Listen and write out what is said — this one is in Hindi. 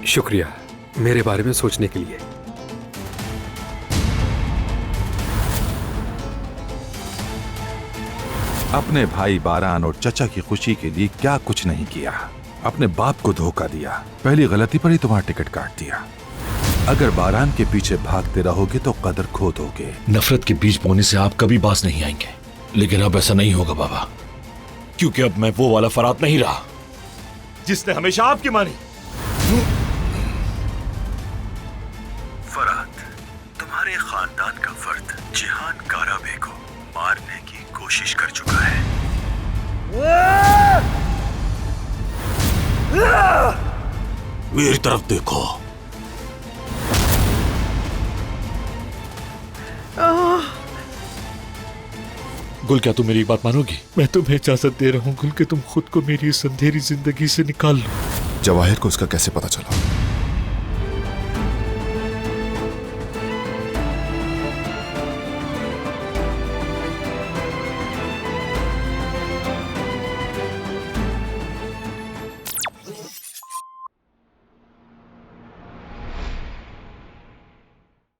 शुक्रिया मेरे बारे में सोचने के लिए। अपने भाई बारान और चचा की खुशी के लिए क्या कुछ नहीं किया। अपने बाप को धोखा दिया, पहली गलती पर ही तुम्हारा टिकट काट दिया। अगर बारान के पीछे भागते रहोगे तो कदर खो दोगे। नफरत के बीज बोने से आप कभी बास नहीं आएंगे, लेकिन अब ऐसा नहीं होगा बाबा, क्योंकि अब मैं वो वाला फरात नहीं रहा जिसने हमेशा आपकी मानी। फरात, तुम्हारे खानदान का फर्द जिहान काराबे को मारने की कोशिश कर चुका है। मेरी तरफ देखो। गुल, क्या तुम मेरी एक बात मानोगी? मैं तुम्हें इजाजत दे रहा हूँ गुल कि तुम खुद को मेरी इस अंधेरी जिंदगी से निकाल लो। जवाहिर को उसका कैसे पता चला?